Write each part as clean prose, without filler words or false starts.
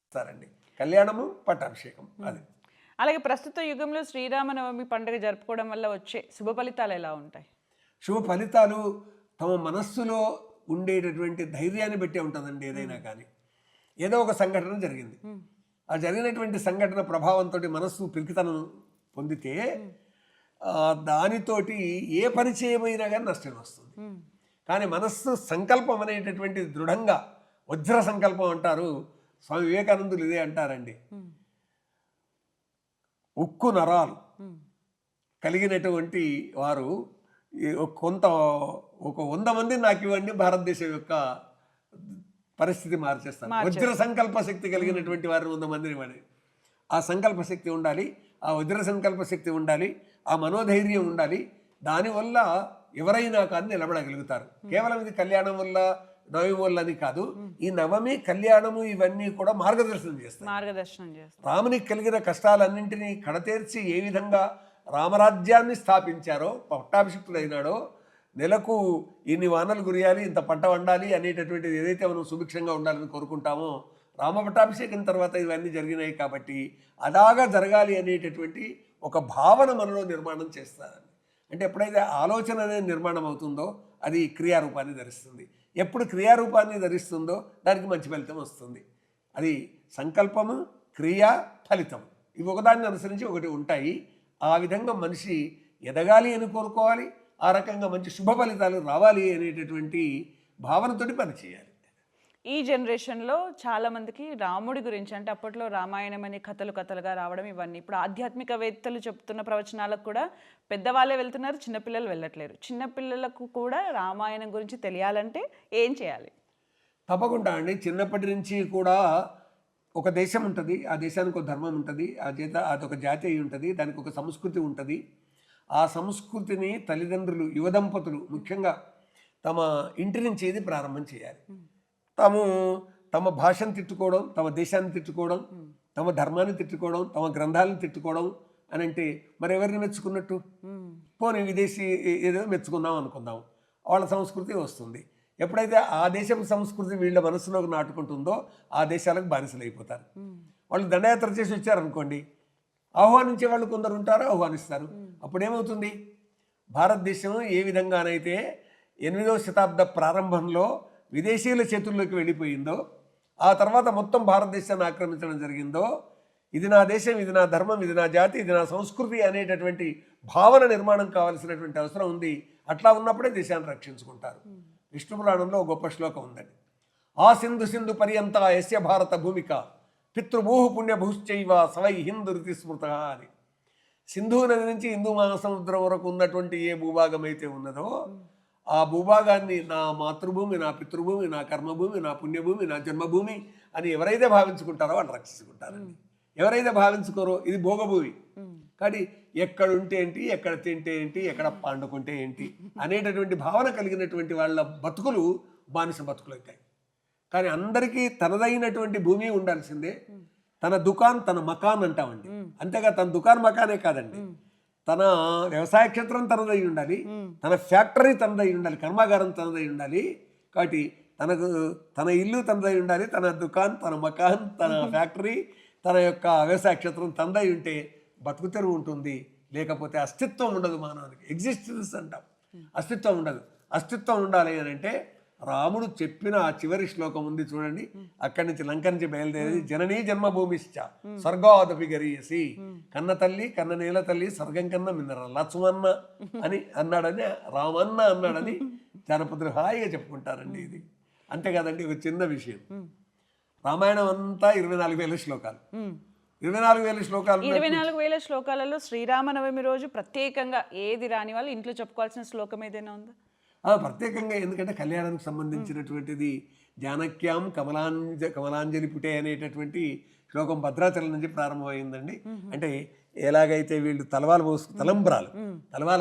చేస్తారండి. కళ్యాణము పట్టాభిషేకం అది. అలాగే ప్రస్తుత యుగంలో శ్రీరామనవమి పండుగ జరుపుకోవడం వల్ల వచ్చే శుభ ఫలితాలు ఎలా ఉంటాయి? శుభ ఫలితాలు తమ మనస్సులో ఉండేటటువంటి ధైర్యాన్ని బట్టే ఉంటుందండి. ఏదైనా కానీ ఏదో ఒక సంఘటన జరిగింది, ఆ జరిగినటువంటి సంఘటన ప్రభావంతో మనస్సు పిరికితనం పొందితే దానితోటి ఏ పని చేయమైనా కానీ నష్టం వస్తుంది. కానీ మనస్సు సంకల్పం అనేటటువంటి దృఢంగా, వజ్ర సంకల్పం అంటారు స్వామి వివేకానందులు, ఇదే అంటారండి. ఉక్కు నరాలు కలిగినటువంటి వారు ఒక 100 మంది నాకు ఇవ్వండి, భారతదేశం యొక్క పరిస్థితి మార్చేస్తారు. వజ్ర సంకల్ప శక్తి కలిగినటువంటి వారు 100 మందిని ఇవ్వండి. ఆ సంకల్ప శక్తి ఉండాలి, ఆ వజ్ర సంకల్ప శక్తి ఉండాలి, ఆ మనోధైర్యం ఉండాలి. దానివల్ల ఎవరైనా కానీ నిలబడగలుగుతారు. కేవలం ఇది కళ్యాణం వల్ల, నవమి వల్ల అని కాదు. ఈ నవమి, కళ్యాణము ఇవన్నీ కూడా మార్గదర్శనం చేస్తాయి. రామునికి కలిగిన కష్టాలన్నింటినీ కడతేర్చి ఏ విధంగా రామరాజ్యాన్ని స్థాపించారో, పట్టాభిషిక్తుడైనాడో, నెలకు ఇన్ని వానలు కురియాలి, ఇంత పంట వండాలి అనేటటువంటిది ఏదైతే మనం సుభిక్షంగా ఉండాలని కోరుకుంటామో, రామ పట్టాభిషేకం తర్వాత ఇవన్నీ జరిగినాయి. కాబట్టి అలాగా జరగాలి అనేటటువంటి ఒక భావన మనలో నిర్మాణం చేస్తారని. అంటే ఎప్పుడైతే ఆలోచన అనేది నిర్మాణం అవుతుందో అది క్రియారూపాన్ని ధరిస్తుంది. ఎప్పుడు క్రియారూపాన్ని ధరిస్తుందో దానికి మంచి ఫలితం వస్తుంది. అది సంకల్పము, క్రియ, ఫలితం, ఇవి ఒకదాన్ని అనుసరించి ఒకటి ఉంటాయి. ఆ విధంగా మనిషి ఎదగాలి అని కోరుకోవాలి. ఆ రకంగా మంచి శుభ ఫలితాలు రావాలి అనేటటువంటి భావనతోటి పనిచేయాలి. ఈ జనరేషన్లో చాలామందికి రాముడి గురించి, అంటే అప్పట్లో రామాయణం అనే కథలుగా రావడం, ఇవన్నీ ఇప్పుడు ఆధ్యాత్మికవేత్తలు చెప్తున్న ప్రవచనాలకు కూడా పెద్దవాళ్ళే వెళ్తున్నారు, చిన్నపిల్లలు వెళ్ళట్లేరు. చిన్నపిల్లలకు కూడా రామాయణం గురించి తెలియాలంటే ఏం చేయాలి? తప్పకుండా అండి. చిన్నప్పటి నుంచి కూడా ఒక దేశం ఉంటుంది, ఆ దేశానికి ఒక ధర్మం ఉంటుంది, అదొక జాతి అయి ఉంటుంది, దానికి ఒక సంస్కృతి ఉంటుంది. ఆ సంస్కృతిని తల్లిదండ్రులు, యువ దంపతులు ముఖ్యంగా తమ ఇంటి నుంచి ఇది ప్రారంభం చేయాలి. తమ భాషను తిట్టుకోవడం, తమ దేశాన్ని తిట్టుకోవడం, తమ ధర్మాన్ని తిట్టుకోవడం, తమ గ్రంథాలను తిట్టుకోవడం అని అంటే మరి ఎవరిని మెచ్చుకున్నట్టు? పోనీ విదేశీ ఏదో మెచ్చుకున్నాం అనుకుందాం, వాళ్ళ సంస్కృతి వస్తుంది. ఎప్పుడైతే ఆ దేశం సంస్కృతి వీళ్ళ మనసులోకి నాటుకుంటుందో ఆ దేశాలకు బానిసలు అయిపోతారు. వాళ్ళు దండయాత్ర చేసి వచ్చారనుకోండి, ఆహ్వానించే వాళ్ళు కొందరు ఉంటారు, ఆహ్వానిస్తారు. అప్పుడేమవుతుంది? భారతదేశం ఏ విధంగానైతే 8వ శతాబ్ద ప్రారంభంలో విదేశీయుల చేతుల్లోకి వెళ్ళిపోయిందో, ఆ తర్వాత మొత్తం భారతదేశాన్ని ఆక్రమించడం జరిగిందో, ఇది నా దేశం, ఇది నా ధర్మం, ఇది నా జాతి, ఇది నా సంస్కృతి అనేటటువంటి భావన నిర్మాణం కావాల్సినటువంటి అవసరం ఉంది. అట్లా ఉన్నప్పుడే దేశాన్ని రక్షించుకుంటారు. విష్ణు పురాణంలో ఒక గొప్ప శ్లోకం ఉందండి. ఆ సింధు పర్యంత యస్య భారత భూమిక పితృభూహు పుణ్యభూశ్చైవ సవై హిందూ రుతి స్మృత అని. సింధు నది నుంచి హిందూ మహాసముద్రం వరకు ఉన్నటువంటి ఏ భూభాగం అయితే ఉన్నదో ఆ భూభాగాన్ని నా మాతృభూమి, నా పితృభూమి, నా కర్మభూమి, నా పుణ్యభూమి, నా జన్మభూమి అని ఎవరైతే భావించుకుంటారో వాళ్ళు రక్షించుకుంటారండి. ఎవరైతే భావించుకోరో ఇది భోగభూమి. కానీ ఎక్కడుంటే ఏంటి, ఎక్కడ తింటే ఏంటి, ఎక్కడ పండుకుంటే ఏంటి అనేటటువంటి భావన కలిగినటువంటి వాళ్ళ బతుకులు బానిస బతుకులు అవుతాయి. కానీ అందరికీ తనదైనటువంటి భూమి ఉండాల్సిందే. తన దుకాన్, తన మకాన్ అంటామండి. అంతేగా తన దుకాన్ మకానే కాదండి, తన వ్యవసాయ క్షేత్రం తనదై ఉండాలి, తన ఫ్యాక్టరీ తనదై ఉండాలి, కర్మాగారం తనదై ఉండాలి. కాబట్టి తన ఇల్లు తనదై ఉండాలి, తన దుకాన్, తన మకాన్, తన ఫ్యాక్టరీ, తన యొక్క వ్యవసాయ క్షేత్రం తనదై ఉంటే బతుకు తెరువు ఉంటుంది. లేకపోతే అస్తిత్వం ఉండదు. మానవునికి ఎగ్జిస్టెన్స్ అంటాం, అస్తిత్వం ఉండదు. అస్తిత్వం ఉండాలి అని అంటే రాముడు చెప్పిన ఆ చివరి శ్లోకం ఉంది చూడండి. అక్కడి నుంచి లంక నుంచి బయలుదేరి జననీ జన్మభూమిశ్చ స్వర్గాదపి గరీయసి, కన్న తల్లి, కన్న నేల తల్లి, స్వర్గం కన్నా మిన్నర లక్ష్మన్న అని అన్నాడని, రామన్న అన్నాడని జానపదులు హాయిగా చెప్పుకుంటారండి. ఇది అంతే కదండి. ఒక చిన్న విషయం, రామాయణం అంతా 24,000 శ్లోకాలు. 24,000 శ్లోకాలలో శ్రీరామనవమి రోజు ప్రత్యేకంగా ఏది రాని వాళ్ళు ఇంట్లో చెప్పుకోవాల్సిన శ్లోకం ఏదైనా ఉందా? ప్రత్యేకంగా ఎందుకంటే కళ్యాణానికి సంబంధించినటువంటిది జానక్యాం కమలాంజలి పుటే అనేటటువంటి శ్లోకం భద్రాచలం నుంచి ప్రారంభమైందండి. అంటే ఎలాగైతే వీళ్ళు తలంబ్రాలు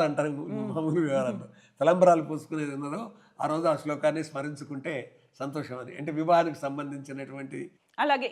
అంటారు మామూలు వివరాలు, తలంబ్రాలు పోసుకునేది ఉన్నదో ఆ రోజు ఆ శ్లోకాన్ని స్మరించుకుంటే సంతోషం అని. అంటే వివాహానికి సంబంధించినటువంటి. అలాగే